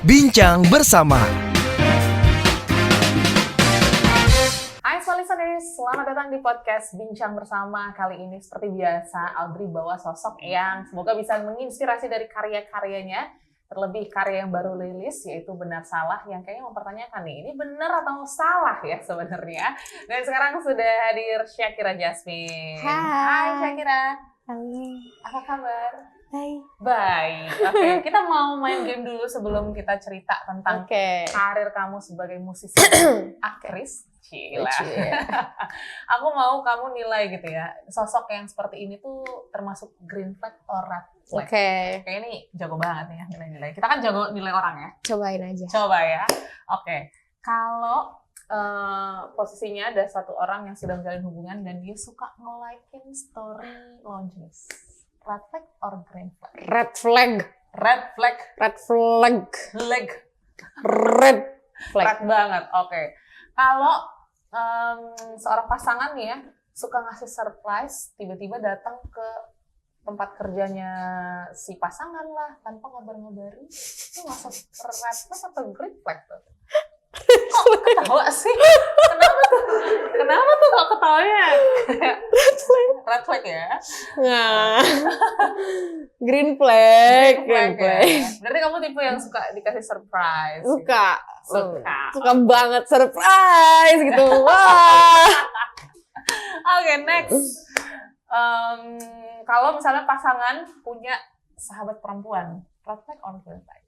Bincang bersama. Hai listeners, selamat datang di podcast Bincang Bersama. Kali ini seperti biasa, Audrey bawa sosok yang semoga bisa menginspirasi dari karya-karyanya. Terlebih karya yang baru rilis, yaitu Benar Salah, yang kayaknya mempertanyakan nih, ini benar atau salah ya sebenarnya. Dan sekarang sudah hadir Syakira Jasmine. Hai Syakira. Halo. Apa kabar? Hai. Baik. Oke, kita mau main game dulu sebelum kita cerita tentang karir kamu sebagai musisi, aktris. Cila. Aku mau kamu nilai gitu ya, sosok yang seperti ini tuh termasuk green flag or red flag. Kayak ini jago banget nih ya nilai-nilai. Kita kan jago nilai orang ya. Cobain aja. Coba ya. Oke. Kalau posisinya ada satu orang yang sedang menjalin hubungan dan dia suka nge-like-in story laundries. Red flag or green flag? Red flag. Red flag. Red flag. Leg. Red flag. Red banget. Oke. Kalau seorang pasangan nih ya suka ngasih surprise, tiba-tiba datang ke tempat kerjanya si pasangan lah tanpa ngabar-ngabarin, itu masuk red flag atau green flag tuh? Kok ketawa sih? Kenapa tuh kok ketawanya? Red flag ya? Nah. Green flag. Green flag. Ya? Berarti kamu tipe yang suka dikasih surprise? Suka. Gitu? Suka banget surprise gitu. Wah. Oke, next. Kalau misalnya pasangan punya sahabat perempuan, red flag or green flag?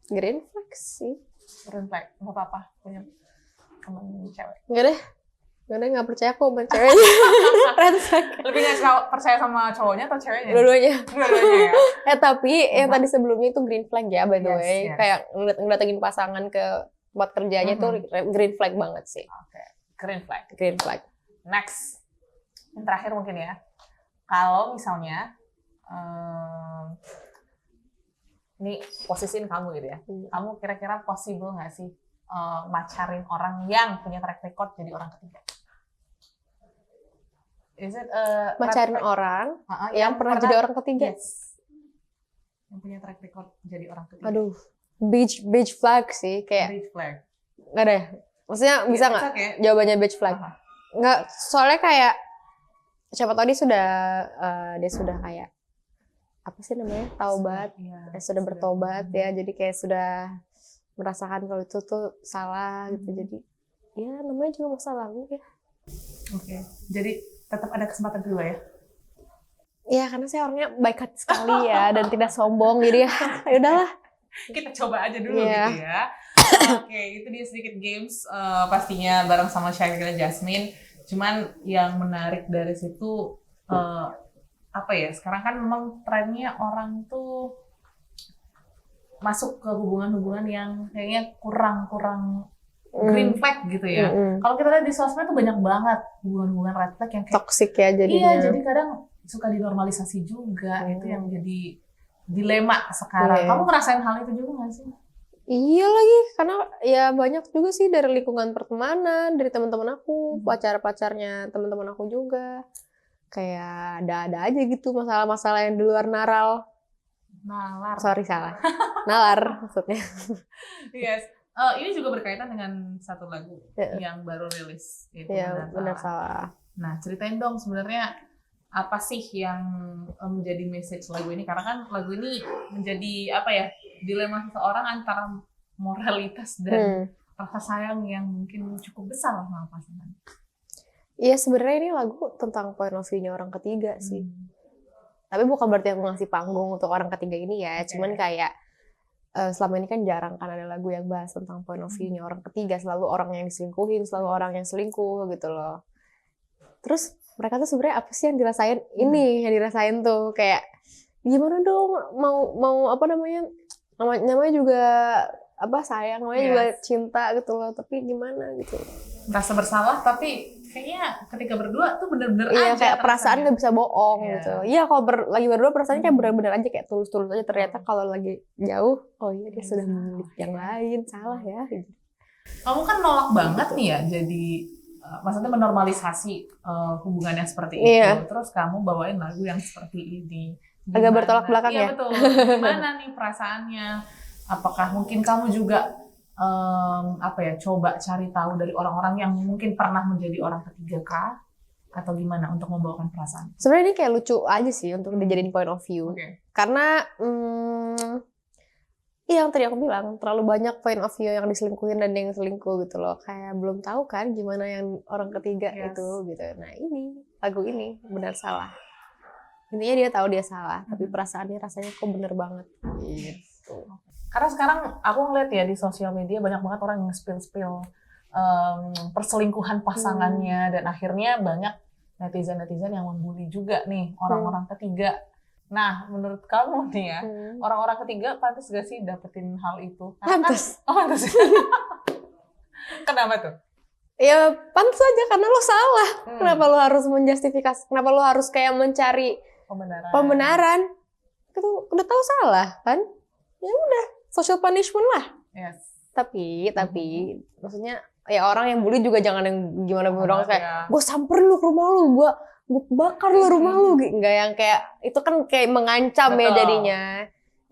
Green flag sih. Green flag, nggak apa-apa punya temen cewek. Nggak percaya kok sama ceweknya. Red flag. Lebih nggak percaya sama cowoknya atau ceweknya? Dua-duanya ya. Tapi yang tadi sebelumnya itu green flag ya, by the way. Yes. Kayak ngedatengin pasangan ke tempat kerjanya itu green flag banget sih. Oke, green flag. Green flag. Next, yang terakhir mungkin ya. Kalau misalnya ini posisiin kamu gitu ya. Kamu kira-kira possible nggak sih macarin orang yang punya track record jadi orang ketiga? Is it Macarin orang yang pernah jadi orang ketiga? Yes. Yang punya track record jadi orang ketiga. Aduh, beige flag sih kayak. Beige flag. Nggak deh. Maksudnya bisa nggak? Okay. Jawabannya beige flag. Nggak, soalnya kayak siapa tahu dia sudah kayak apa sih namanya, taubat, sudah bertobat ya, jadi kayak sudah merasakan kalau itu tuh salah gitu, jadi ya namanya juga masa lalu ya. Oke, jadi tetap ada kesempatan kedua ya? Ya karena saya orangnya baik hati sekali ya dan tidak sombong, jadi ya udahlah. Kita coba aja dulu gitu ya. Oke, itu dia sedikit games pastinya bareng sama Syakira Jasmine. Cuman yang menarik dari situ apa ya, sekarang kan memang trennya orang tuh masuk ke hubungan-hubungan yang kayaknya kurang green flag gitu ya. Kalau kita lihat di sosmed tuh banyak banget hubungan-hubungan red flag yang kayak toxic ya jadinya. Iya, jadi kadang suka dinormalisasi juga. Itu yang jadi dilema sekarang. Kamu ngerasain hal itu juga nggak sih? Iya lagi, karena ya banyak juga sih dari lingkungan pertemanan, dari teman-teman aku, pacar-pacarnya teman-teman aku juga. Kayak ada aja gitu masalah-masalah yang di luar nalar. Sorry, salah. Nalar maksudnya. Yes. Ini juga berkaitan dengan satu lagu yang baru rilis. Iya, Benar Salah. Nah, ceritain dong sebenarnya apa sih yang menjadi message lagu ini? Karena kan lagu ini menjadi apa ya, dilema seseorang antara moralitas dan rasa sayang yang mungkin cukup besar sama pasangan. Iya, sebenarnya ini lagu tentang point of view-nya orang ketiga sih. Tapi bukan berarti aku ngasih panggung untuk orang ketiga ini ya. Cuman kayak selama ini kan jarang kan ada lagu yang bahas tentang point of view-nya orang ketiga. Selalu orang yang diselingkuhin, selalu orang yang selingkuh gitu loh. Terus mereka tuh sebenarnya apa sih yang dirasain? Ini yang dirasain tuh kayak gimana dong mau apa namanya? Namanya juga apa sayang, namanya juga cinta gitu loh. Tapi gimana gitu? Merasa bersalah tapi kayaknya ketika berdua tuh bener-bener aja. Iya, kayak perasaan nggak bisa bohong gitu. Iya, kalau lagi berdua perasaannya kayak bener-bener aja, kayak tulus-tulus aja. Ternyata kalau lagi jauh, oh iya dia sudah memilih yang lain, salah ya. Gitu. Kamu kan nolak banget nih ya, jadi maksudnya menormalisasi hubungan yang seperti itu. Terus kamu bawain lagu yang seperti ini. Agak bertolak belakang ya? Iya ya? betul. Gimana nih perasaannya? apakah mungkin kamu juga coba cari tahu dari orang-orang yang mungkin pernah menjadi orang ketiga kah? Atau gimana untuk membawakan perasaan? Sebenarnya ini kayak lucu aja sih untuk dijadiin point of view. Karena yang tadi aku bilang, terlalu banyak point of view yang diselingkuhin dan yang selingkuh gitu loh. Kayak belum tahu kan gimana yang orang ketiga itu gitu. Nah ini, lagu ini benar salah. Intinya dia tahu dia salah, tapi perasaannya rasanya kok bener banget gitu. Karena sekarang aku ngeliat ya di sosial media banyak banget orang yang spill perselingkuhan pasangannya dan akhirnya banyak netizen yang membuli juga nih orang-orang ketiga. Nah, menurut kamu nih ya, orang-orang ketiga pantas gak sih dapetin hal itu? Pantas. Pantas. Kenapa tuh? Ya pantas aja karena lo salah. Kenapa lo harus menjustifikasi? Kenapa lo harus kayak mencari pembenaran? Itu udah tahu salah kan? Ya udah, social punishment lah. Yes. Tapi maksudnya ya orang yang bully juga jangan yang gimana orang kayak gue samperin lu ke rumah lu, gue bakar lu rumah lu, nggak yang kayak itu kan kayak mengancam. Betul. Ya jadinya.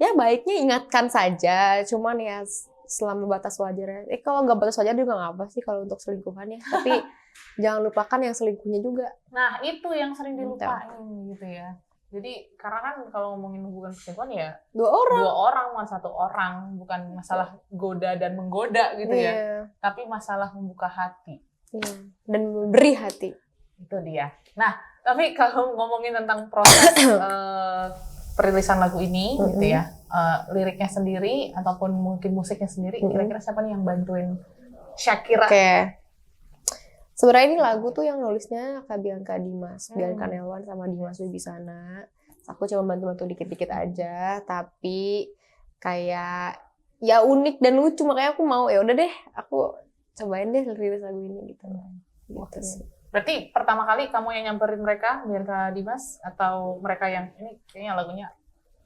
Ya baiknya ingatkan saja, cuman ya selama batas wajar. Kalau nggak batas wajar juga nggak apa sih kalau untuk selingkuhannya. Tapi jangan lupakan yang selingkuhnya juga. Nah itu yang sering dilupain gitu ya. Jadi karena kan kalau ngomongin hubungan perselingkuhan ya dua orang bukan satu orang, bukan masalah goda dan menggoda gitu ya, tapi masalah membuka hati dan memberi hati. Itu dia. Nah tapi kalau ngomongin tentang proses perilisan lagu ini gitu ya, liriknya sendiri ataupun mungkin musiknya sendiri, kira-kira siapa nih yang bantuin Shakira? Sebenarnya ini lagu tuh yang nulisnya Kak Bianca Dimas, Bianca Nelwan sama Dimas Wibisana. Aku cuma bantu-bantu dikit-dikit aja, tapi kayak ya unik dan lucu, makanya aku mau ya udah deh, aku cobain deh rilis lagu ini gitu. Gitu sih. Berarti pertama kali kamu yang nyamperin mereka, Bianca Dimas, atau mereka yang ini kayaknya lagunya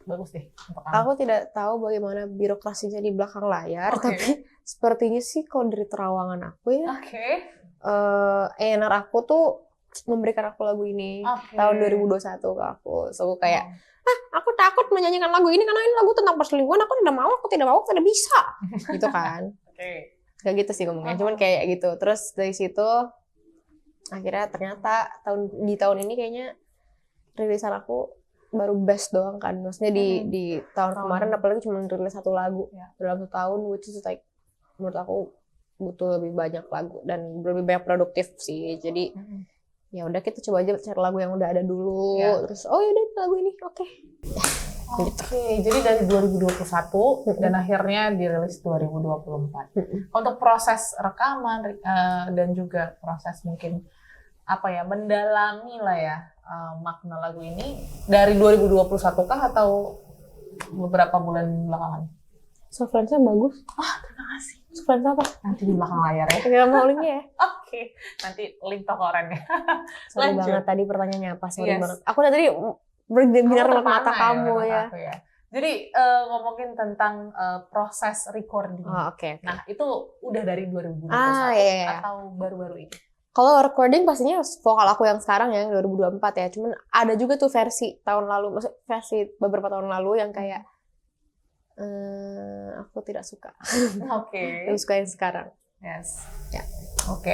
bagus deh untuk kamu? Aku tidak tahu bagaimana birokrasinya di belakang layar, tapi sepertinya sih kalau dari terawangan aku ya. A&R aku tuh memberikan aku lagu ini tahun 2021 ke aku. So aku kayak, aku takut menyanyikan lagu ini karena ini lagu tentang perselingkuhan. Aku tidak mau, aku tidak bisa. Gitu kan. Kayak gitu sih ngomongnya. Cuman kayak gitu. Terus dari situ akhirnya ternyata di tahun ini kayaknya rilisan aku baru best doang kan. Maksudnya di tahun kemarin apalagi cuma rilis satu lagu dalam 1 tahun, which is like menurut aku butuh lebih banyak lagu dan lebih banyak produktif sih. Jadi ya udah kita coba aja cari lagu yang udah ada dulu. Terus oh yaudah lagu ini oke. Jadi dari 2021 dan akhirnya dirilis 2024. Untuk proses rekaman dan juga proses mungkin mendalami lah ya makna lagu ini dari 2021 kah atau beberapa bulan belakangan? Software-nya bagus. Terima kasih. Software apa? Nanti di belakang layar ya. Tinggal mau linknya ya. Oke. Nanti link toko orangnya. Sorry banget tadi pertanyaannya apa? Sorry banget. Aku tadi benar mata kamu ya. Jadi ngomongin tentang proses recording. Oke. Nah itu udah dari 2021 atau baru-baru ini? Kalau recording pastinya vokal aku yang sekarang ya, 2024 ya. Cuman ada juga tuh versi tahun lalu, maksud versi beberapa tahun lalu yang kayak aku tidak suka. Aku suka yang sekarang. Yes. Ya.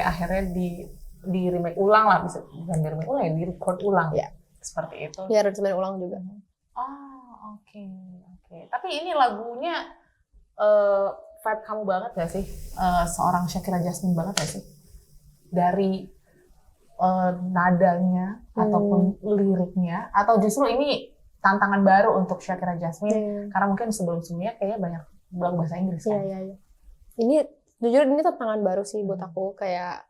Akhirnya di remake ulang lah, bisa bukan di remake ulang ya, di record ulang. Ya. Seperti itu. Ya, aransemen ulang juga. Oke. Tapi ini lagunya vibe kamu banget gak sih? Seorang Shakira Jasmine banget gak sih? Dari nadanya ataupun liriknya, atau justru ini tantangan baru untuk Shakira Jasmine karena mungkin sebelum-sebelumnya kayaknya banyak lagu bahasa Inggris kan? Iya. Ini jujur ini tantangan baru sih buat aku, kayak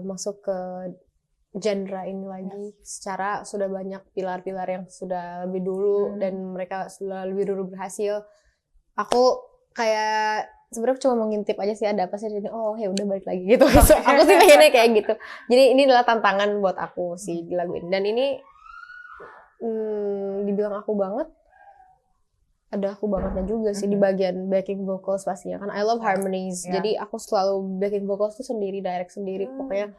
masuk ke genre ini lagi. Secara sudah banyak pilar-pilar yang sudah lebih dulu dan mereka sudah lebih dulu berhasil. Aku kayak sebenarnya cuma mengintip aja sih ada apa sih ini. Oh ya udah balik lagi gitu. Aku sih pengennya kayak gitu. Jadi ini adalah tantangan buat aku sih di lagu ini. Dan ini dibilang aku banget, ada aku bangetnya juga sih di bagian backing vocals pastinya kan. I love harmonies. Jadi aku selalu backing vocals tuh sendiri, direct sendiri. Pokoknya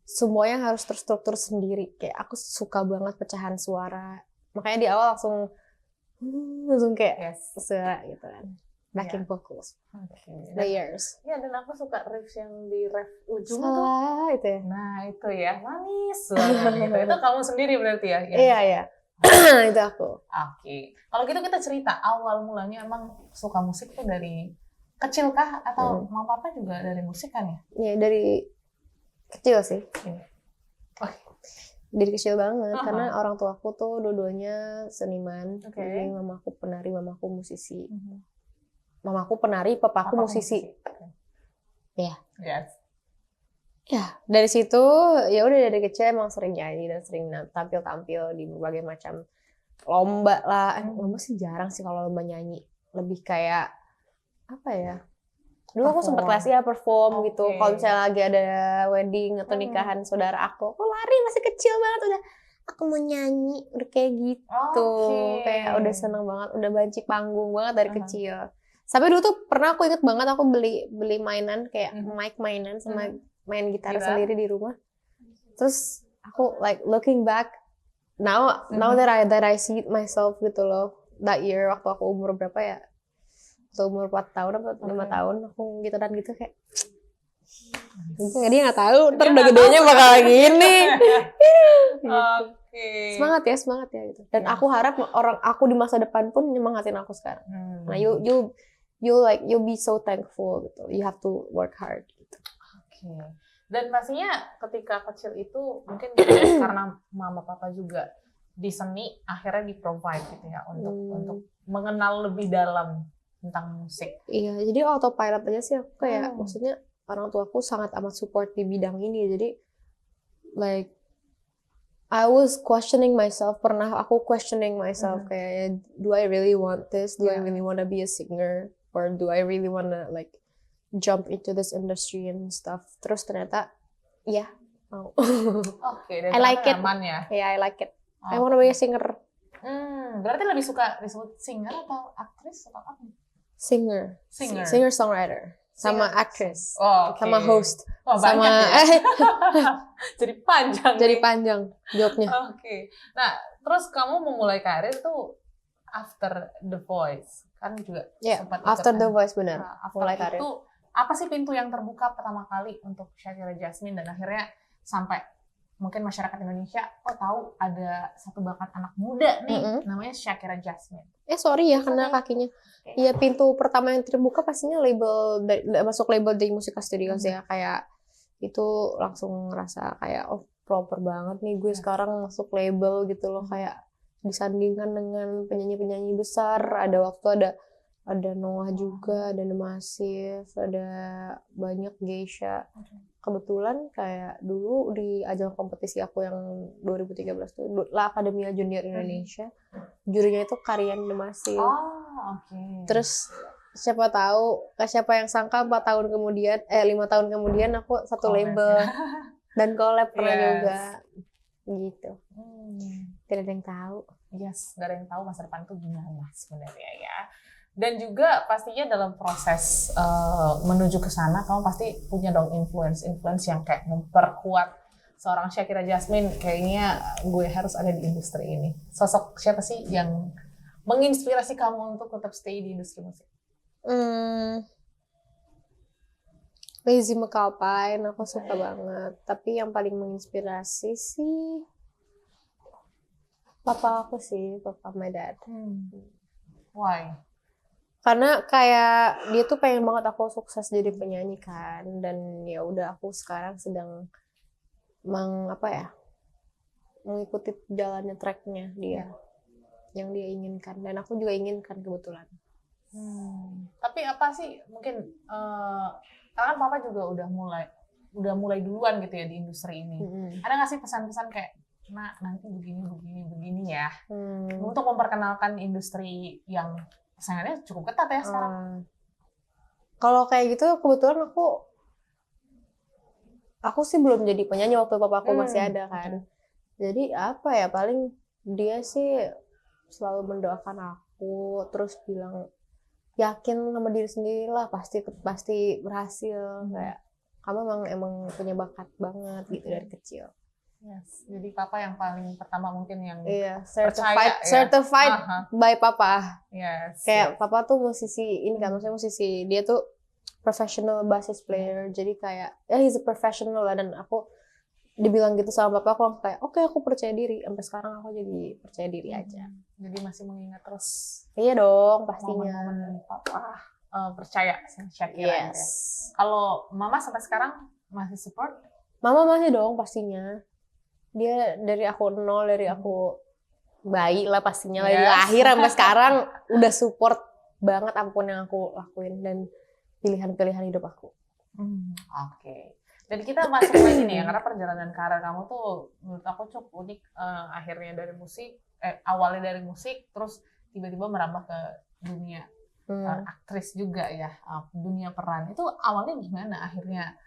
semuanya harus terstruktur sendiri. Kayak aku suka banget pecahan suara. Makanya di awal langsung kayak suara gitu kan. backing vocals, Oke. layers. Ya, dan aku suka riffs yang di ref ujung tuh. Salah itu ya. Nah, itu ya, manis banget gitu. Itu kamu sendiri berarti ya? Iya. Itu aku. Oke. Kalau gitu kita cerita awal mulanya emang suka musik tuh dari kecil kah atau mama papa juga dari musik kan ya? Iya, dari kecil sih. Wah. Dari kecil banget karena orang tuaku tuh dua-duanya seniman. Jadi mamaku penari, mamaku musisi. Mamaku penari, papaku musisi. Iya. Yes. Ya, dari situ ya udah dari kecil emang sering nyanyi dan sering tampil-tampil di berbagai macam lomba lah. Lomba sih jarang sih kalau lomba nyanyi. Lebih kayak apa ya? Dulu aku sempat kelas ya perform gitu. Kalau misalnya lagi ada wedding atau nikahan saudara aku lari masih kecil banget udah aku mau nyanyi udah kayak gitu. Kayak udah seneng banget, udah banci panggung banget dari kecil. Sampai dulu tuh pernah aku inget banget aku beli mainan kayak mic mainan sama main gitar sendiri di rumah. Terus aku like looking back now that I see myself gitu loh. That year waktu aku umur berapa ya? Waktu umur 4 tahun atau 5 tahun aku gitaran gitu kayak mungkin dia nggak tahu ntar udah gedenya bakal gini. Semangat ya gitu. Dan aku harap orang aku di masa depan pun nyemangatin aku sekarang. Nah, you'll be so thankful gitu. You have to work hard gitu. Dan pastinya ketika kecil itu mungkin karena mama papa juga di seni akhirnya di-provide gitu ya untuk mengenal lebih dalam tentang musik. Iya, jadi autopilot aja sih aku kayak maksudnya orang tuaku sangat amat support di bidang ini. Jadi like I was questioning myself, kayak do I really want this? Do I really want to be a singer? Or do I really want to like jump into this industry and stuff? Terus ternyata mau. Dan I like it. Aman ya? Yeah, I like it. I want to be a singer. Berarti lebih suka disebut singer atau aktris atau apa? Singer songwriter. Sama actress, sama host, sama jadi panjang jobnya. Nah, terus kamu memulai karir tuh after The Voice kan juga sempat after The Voice benar. Mulai karir. Itu apa sih pintu yang terbuka pertama kali untuk Shakira Jasmine dan akhirnya sampai mungkin masyarakat Indonesia tahu ada satu bakat anak muda nih namanya Shakira Jasmine. Sorry ya kena kakinya. Iya, pintu pertama yang terbuka pastinya masuk label dari Musica Studios ya, kayak itu langsung ngerasa kayak proper banget nih gue sekarang masuk label gitu loh, kayak disandingkan dengan penyanyi-penyanyi besar. Ada waktu ada Noah juga, ada The Massive, ada banyak Geisha. Kebetulan kayak dulu di ajang kompetisi aku yang 2013 tuh La Academia Junior Indonesia, jurinya itu Karian The Massive. Terus siapa yang sangka 5 tahun kemudian aku satu label dan collab pernah juga gitu. Tidak ada yang tahu. Gak ada yang tahu masa depan tuh gimana sebenarnya ya. Dan juga pastinya dalam proses menuju ke sana kamu pasti punya dong influence yang kayak memperkuat seorang Shakira Jasmine, kayaknya gue harus ada di industri ini. Sosok siapa sih yang menginspirasi kamu untuk tetap stay di industri musik? Lazy McAlpine aku suka banget, tapi yang paling menginspirasi sih papa aku sih, papa my dad. Why? Karena kayak dia tuh pengen banget aku sukses jadi penyanyi kan, dan ya udah aku sekarang sedang mengikuti jalannya tracknya dia yang dia inginkan, dan aku juga inginkan kebetulan. Tapi apa sih mungkin karena kan papa juga udah mulai duluan gitu ya di industri ini. Ada nggak sih pesan-pesan kayak nanti begini ya untuk memperkenalkan industri yang saingannya cukup ketat ya sekarang? Kalau kayak gitu kebetulan aku sih belum jadi penyanyi waktu papaku masih ada kan. Jadi paling dia sih selalu mendoakan aku, terus bilang yakin sama diri sendiri lah, pasti berhasil. Kayak kamu emang punya bakat banget gitu dari kecil. Yes. Jadi papa yang paling pertama mungkin yang Iya, percaya ya. certified Aha. by papa. Yes. Kayak papa tuh musisi ini kan, maksudnya musisi, dia tuh professional bassist player, jadi kayak he's a professional lah, dan aku dibilang gitu sama papa, aku langsung kayak oke, aku percaya diri. Sampai sekarang aku jadi percaya diri aja. Jadi masih mengingat terus Iya dong, pastinya. momen-momen papa percaya sama Shakira. Yes. Ya. Kalau mama sampai sekarang masih support? Mama masih dong pastinya. Dia dari aku nol, dari aku bayi lah pastinya, dari lahir sampai sekarang udah support banget apapun yang aku lakuin dan pilihan-pilihan hidup aku. Oke. Dan kita masuk lagi nih ya, karena perjalanan karir kamu tuh menurut aku cukup unik. Akhirnya dari musik, awalnya dari musik, terus tiba-tiba merambah ke dunia aktris juga ya, dunia peran. Itu awalnya gimana akhirnya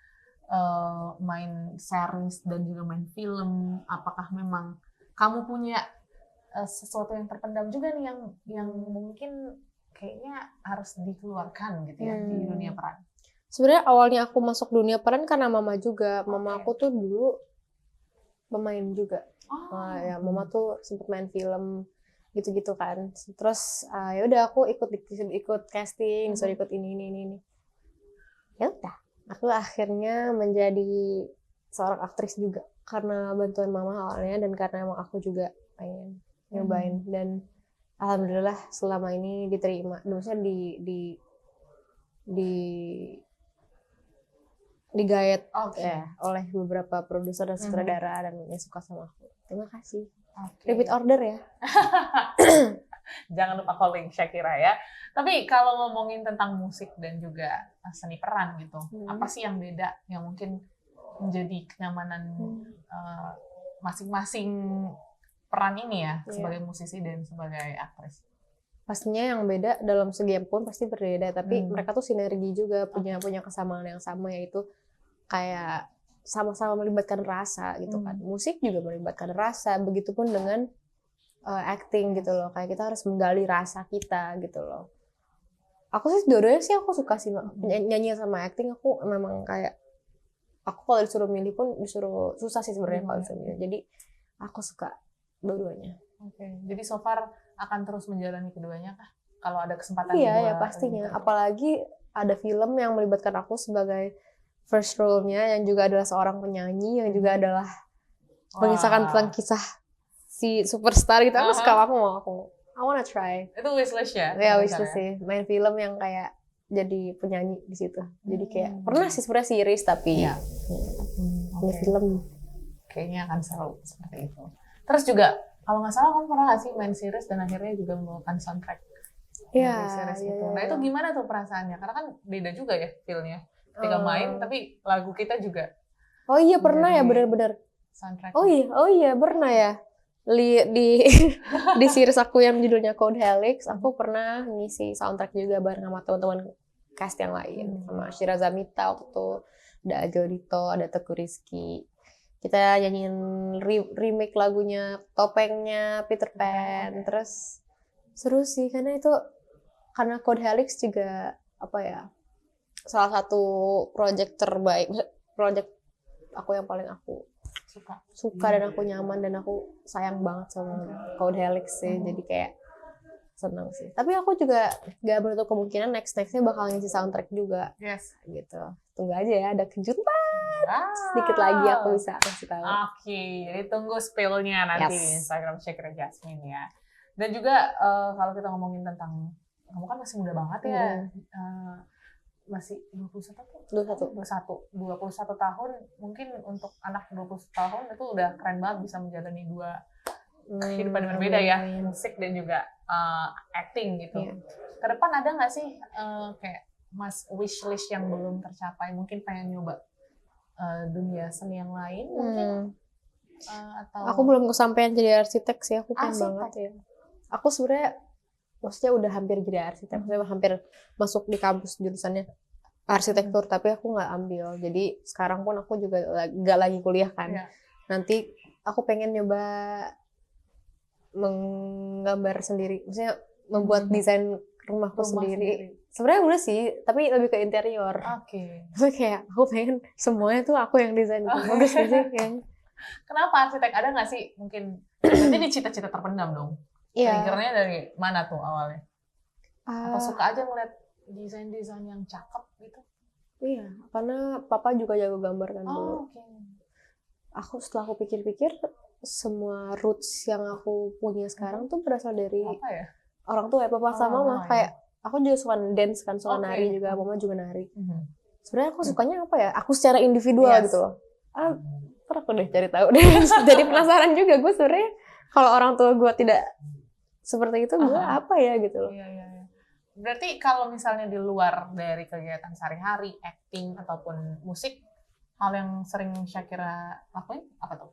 main series dan juga main film? Apakah memang kamu punya sesuatu yang terpendam juga nih yang mungkin kayaknya harus dikeluarkan gitu ya di dunia peran? Sebenarnya awalnya aku masuk dunia peran karena mama juga. Mama aku tuh dulu pemain juga. Ya, mama tuh sempet main film gitu-gitu kan. Terus ya udah aku ikut casting, disuruh ikut ini. Ya udah, aku akhirnya menjadi seorang aktris juga karena bantuan mama awalnya, dan karena emang aku juga pengen nyobain, dan alhamdulillah selama ini diterima. Maksudnya digayat ya oleh beberapa produser dan sutradara dan yang suka sama aku. Terima kasih. Repeat order ya. Jangan lupa calling Shakira ya. Tapi kalau ngomongin tentang musik dan juga seni peran gitu, apa sih yang beda yang mungkin menjadi kenyamanan masing-masing peran ini ya, sebagai musisi dan sebagai aktris? Pastinya yang beda dalam segi pun pasti berbeda, tapi mereka tuh sinergi juga, punya kesamaan yang sama, yaitu kayak sama-sama melibatkan rasa gitu kan. Musik juga melibatkan rasa, begitupun dengan acting gitu loh. Kayak kita harus menggali rasa kita gitu loh. Aku sih dua-duanya sih aku suka sih, nyanyi sama acting. Aku memang kayak, aku kalau disuruh milih pun disuruh susah sih sebenarnya kalau disuruh milih. Jadi aku suka dua-duanya. Oke. Jadi so far akan terus menjalani keduanya kah? Kalau ada kesempatan Iya, ya pastinya. Apalagi ada film yang melibatkan aku sebagai first role-nya, yang juga adalah seorang penyanyi, yang juga adalah mengisahkan tentang kisah si superstar gitu. Aku suka, I wanna try. Itu wishlist ya? Ya, wishlist sih. Main film yang kayak jadi penyanyi di situ. Jadi kayak pernah sih sebenarnya series, tapi ini film. Kayaknya akan seru seperti itu. Terus juga kalau nggak salah kan pernah nggak sih main series dan akhirnya juga membawakan soundtrack dari series itu. Nah itu gimana tuh perasaannya? Karena kan beda juga ya feel-nya. Ketika main tapi lagu kita juga. Oh iya pernah ya, benar-benar. Soundtrack. Oh iya pernah ya. Di series aku yang judulnya Code Helix, aku pernah ngisi soundtrack juga bareng sama teman-teman cast yang lain, sama Shira Zamita waktu itu, ada Agil Dito, ada Teguh Rizky. Kita nyanyiin remake lagunya Topengnya Peter Pan. Terus seru sih karena Code Helix juga apa ya, salah satu project terbaik, project aku yang paling aku suka dan aku nyaman dan aku sayang banget sama Code Helix sih. Jadi kayak seneng sih. Tapi aku juga gak menutup kemungkinan nextnya bakal ngisi soundtrack juga. Yes. Gitu. Tunggu aja ya, ada kejutan. Sedikit lagi aku bisa kasih tahu. Oke, jadi tunggu spill-nya nanti di Instagram Shakira Jasmine ya. Dan juga kalau kita ngomongin tentang, kamu kan masih muda banget ya. Masih 21 tahun, mungkin untuk anak 21 tahun itu udah keren banget bisa menjalani dua kehidupan berbeda ya, musik dan juga acting gitu. Ke depan ada nggak sih kayak wishlist yang belum tercapai, mungkin pengen nyoba dunia seni yang lain mungkin? Atau aku belum kesampaian jadi arsitek sih, aku pengen banget ya. Aku sebenarnya maksudnya udah hampir jadi arsitek, maksudnya hampir masuk di kampus jurusannya arsitektur, tapi aku nggak ambil. Jadi sekarang pun aku juga nggak lagi kuliah kan. Nanti aku pengen nyoba menggambar sendiri, maksudnya membuat desain rumahku sendiri. Sebenarnya udah sih, tapi lebih ke interior. Oke. Terus kayak aku pengen semuanya tuh aku yang desain. Bagus sih kayaknya. Kenapa arsitek? Ada nggak sih mungkin? Berarti ini cita-cita terpendam dong. Iya. Triggernya dari mana tuh awalnya? Apa Ah, suka aja ngeliat desain-desain yang cakep gitu? iya, karena papa juga jago gambar kan dulu. Oke. Setelah aku pikir-pikir, semua roots yang aku punya sekarang tuh berasal dari Apa ya? orang tua ya, papa sama mama. iya. Kayak aku juga suka dance kan, suka Oke. nari juga, mama juga nari. Mhm. Sebenarnya aku sukanya apa ya? Aku secara individual Yes. gitu loh. Ntar aku deh cari tahu deh. Jadi penasaran juga gue sebenarnya kalau orang tua gue tidak seperti itu, gue apa ya gitu loh. Iya. Berarti kalau misalnya di luar dari kegiatan sehari-hari, acting ataupun musik, hal yang sering Shakira lakuin apa tuh?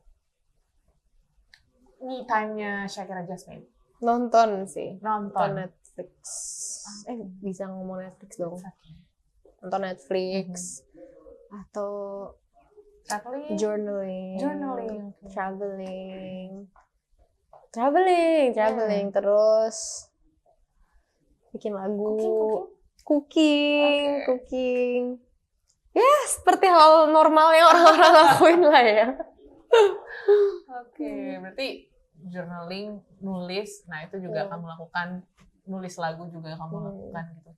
Me time-nya Shakira Jasmine. Nonton sih. Nonton Nonton. Netflix. Bisa ngomong Netflix dong. Nonton Netflix. Atau Traveling. journaling. Journaling. Traveling. Terus bikin lagu. Cooking. Ya, seperti hal normal yang orang-orang lakuin lah ya. Oke, berarti journaling, nulis, nah itu juga kamu lakukan, nulis lagu juga kamu lakukan gitu.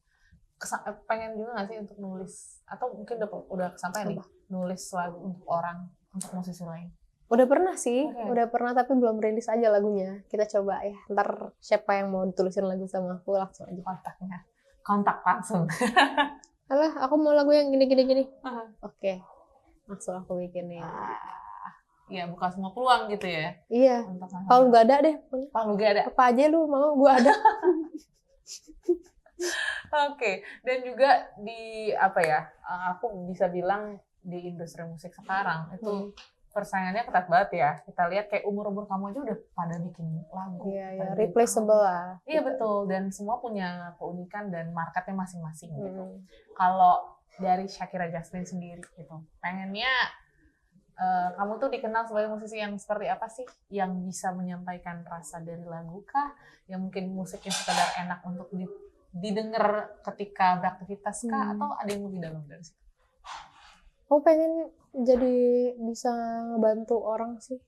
Pengen juga nggak sih untuk nulis, atau mungkin udah kesampaian nih, nulis lagu untuk orang, untuk musisi lain? Udah pernah sih, udah pernah tapi belum rilis aja lagunya. Kita coba ya, ntar siapa yang mau ditulisin lagu sama aku langsung aja kontak langsung. Alah, aku mau lagu yang gini. Oke, langsung aku bikinin. Iya, buka semua peluang gitu ya. Iya. Kalau nggak ada deh, kalau nggak ada, apa aja lu mau, gue ada. Oke, dan juga di apa ya? Aku bisa bilang di industri musik sekarang itu persaingannya ketat banget ya. Kita lihat kayak umur kamu aja udah pada bikin lagu. Iya, replaceable lah. Iya betul, dan semua punya keunikan dan marketnya masing-masing gitu. Kalau dari Shakira Jasmine sendiri gitu, pengennya kamu tuh dikenal sebagai musisi yang seperti apa sih? Yang bisa menyampaikan rasa dari lagu kah? Yang mungkin musiknya sekedar enak untuk didengar ketika beraktivitas kah? Atau ada yang lebih dalam dari situ? Aku pengen jadi bisa ngebantu orang sih.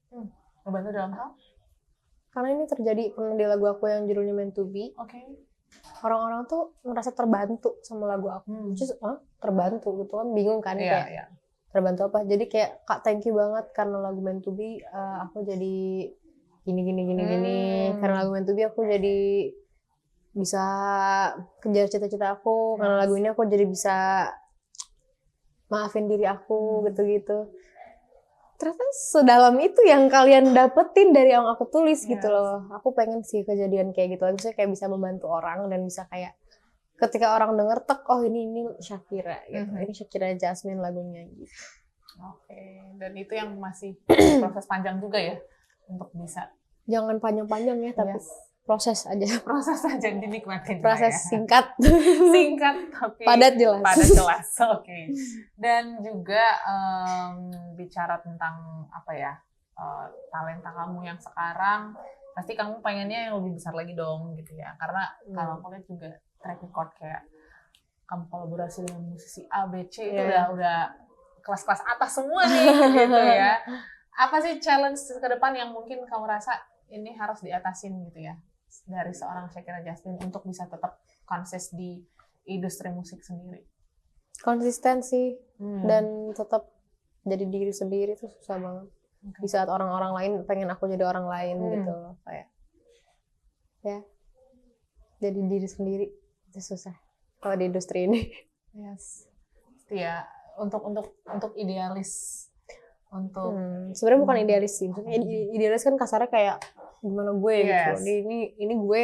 Ngebantu dalam hal? Karena ini terjadi pernah di lagu aku yang judulnya Meant to Be. Oke. Orang-orang tuh merasa terbantu sama lagu aku. Just terbantu gitu kan, bingung kan kayak. Terbantu apa? Jadi kayak Kak thank you banget karena lagu Meant to Be aku jadi gini. Karena lagu Meant to Be aku jadi bisa kejar cita-cita aku. Karena lagu ini aku jadi bisa maafin diri aku gitu-gitu. Ternyata sedalam itu yang kalian dapetin dari yang aku tulis gitu loh. Aku pengen sih kejadian kayak gitu. Maksudnya kayak bisa membantu orang dan bisa kayak ketika orang denger oh ini Shakira gitu. Ini Shakira Jasmine lagunya gitu. Oke, dan itu yang masih proses panjang juga ya untuk bisa. Jangan panjang-panjang ya, tapi proses aja. Proses aja dinikmatin. Proses singkat. Singkat tapi padat jelas. Oke. Dan juga bicara tentang apa ya, talenta kamu yang sekarang, pasti kamu pengennya yang lebih besar lagi dong gitu ya. Karena kalau aku lihat juga track record kayak kamu kolaborasi dengan musisi A, B, C itu udah kelas-kelas atas semua nih gitu ya. Apa sih challenge ke depan yang mungkin kamu rasa ini harus diatasin gitu ya dari seorang Shakira Jasmine untuk bisa tetap konsis di industri musik sendiri? Konsistensi dan tetap jadi diri sendiri itu susah banget. Di saat orang-orang lain pengen aku jadi orang lain gitu kayak ya jadi diri sendiri itu susah kalau di industri ini. Yes. Ya untuk idealis untuk sebenarnya bukan idealis sih. Idealis kan kasarnya kayak gimana gue gitu. Ini gue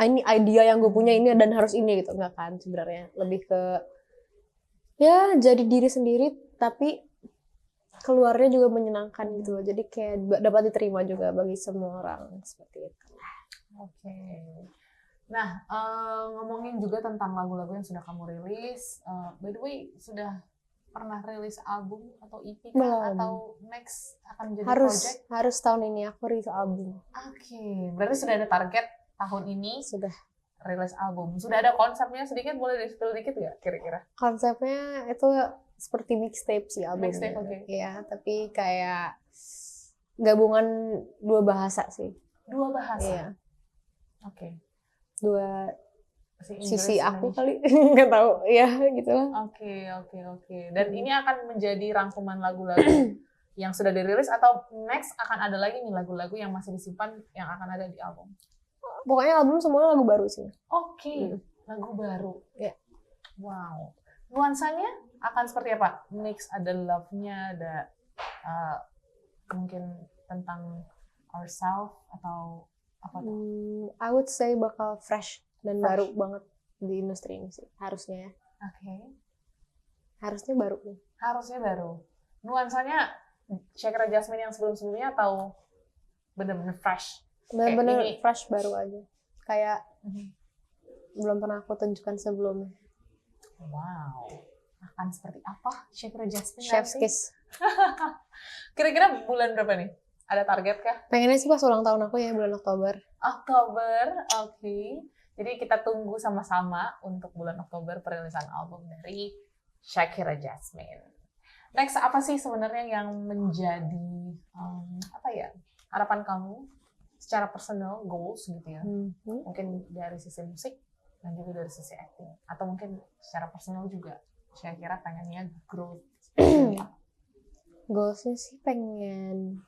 ini idea yang gue punya ini dan harus ini gitu. Enggak kan sebenarnya. Lebih ke ya jadi diri sendiri tapi keluarnya juga menyenangkan gitu loh. Jadi kayak dapat diterima juga bagi semua orang seperti itu. Oke. Nah, ngomongin juga tentang lagu-lagu yang sudah kamu rilis. By the way, sudah pernah rilis album atau EP kah? Atau next akan menjadi project? Harus tahun ini aku rilis album. Oke, berarti sudah ada target tahun ini? Sudah. Rilis album. Sudah ada konsepnya sedikit? Boleh di-spill dikit nggak kira-kira? Konsepnya itu seperti mixtape sih albumnya. Mixtape, oke. Iya, tapi kayak gabungan dua bahasa sih. Dua bahasa. Iya. Oke. Dua Inggris, sisi aku Indonesia. kali. Nggak tahu. Ya gitulah. Oke. Dan ini akan menjadi rangkuman lagu-lagu yang sudah dirilis atau next akan ada lagi nih lagu-lagu yang masih disimpan yang akan ada di album? Pokoknya album semuanya lagu baru sih. Oke. Lagu baru. Iya. Wow. Nuansanya akan seperti apa? Mix, ada love-nya, ada mungkin tentang ourselves atau apa tuh? I would say bakal fresh dan baru banget di industri ini sih, harusnya ya. Oke. Harusnya baru nih. Harusnya baru. Nuansanya Shakira Jasmine yang sebelum-sebelumnya atau bener-bener fresh? Bener-bener fresh baru aja. Kayak belum pernah aku tunjukkan sebelumnya. Wow. Akan seperti apa Shakira Jasmine Chef's nanti? kiss. Kira-kira bulan berapa nih? Ada target kah? Pengennya sih pas ulang tahun aku ya, bulan Oktober. Oktober, oke. Jadi kita tunggu sama-sama untuk bulan Oktober perilisan album dari Shakira Jasmine. Next, apa sih sebenarnya yang menjadi harapan kamu secara personal, goals gitu ya? Mungkin dari sisi musik dan juga dari sisi acting, atau mungkin secara personal juga Shakira pengennya growth. Goalsnya sih pengen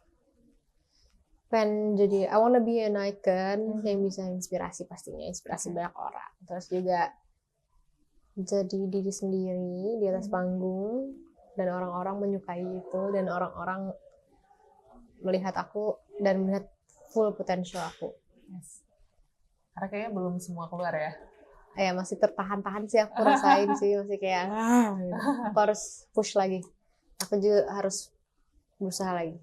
jadi I wanna be an icon yang bisa inspirasi, pastinya inspirasi banyak orang. Terus juga jadi diri sendiri di atas panggung dan orang-orang menyukai itu dan orang-orang melihat aku dan melihat full potential aku. Yes. Karena kayaknya belum semua keluar ya. Ya masih tertahan-tahan sih aku rasain sih, masih kayak gitu. Aku harus push lagi. Aku juga harus berusaha lagi.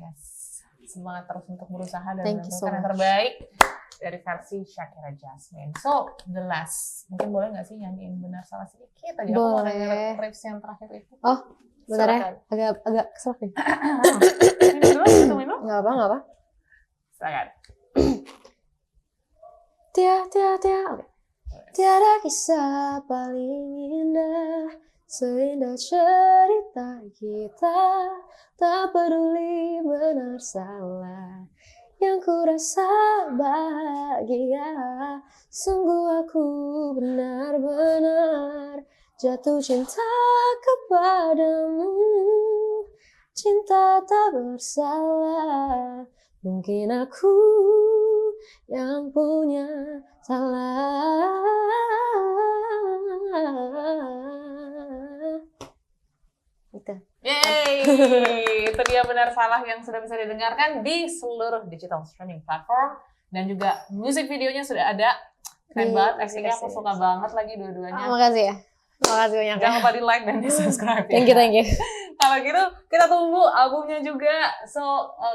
Yes. Semangat terus untuk berusaha dan menentukan yang terbaik dari versi Shakira Jasmine. So, the last. Mungkin boleh nggak sih nyanyiin benar salah sedikit aja? Aku mau denger riffs yang terakhir itu. Oh, bentar ya. Agak kesel nih. Minum? Nggak apa. Silakan. Oke. Tiada kisah paling indah seindah cerita kita, tak peduli benar salah, yang ku rasa bahagia. Sungguh aku benar-benar jatuh cinta kepadamu, cinta tak bersalah. Mungkin aku yang punya salah. Gitu. Yeay! Itu dia benar salah yang sudah bisa didengarkan di seluruh digital streaming platform. Dan juga musik videonya sudah ada. Keren banget, actingnya aku suka banget lagi dua-duanya. Makasih ya. Makasih banyak. Jangan lupa di like dan di subscribe ya. Thank you. Kalau gitu, kita tunggu albumnya juga. So,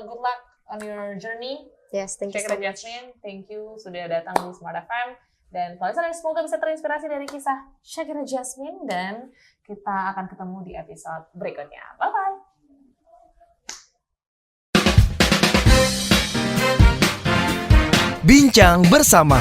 good luck on your journey. Yes, thank you so Shakira much. Jasmine, thank you sudah datang di Smart FM. Dan kalau semoga bisa terinspirasi dari kisah Shakira Jasmine. Dan kita akan ketemu di episode berikutnya. Bye-bye. Bincang bersama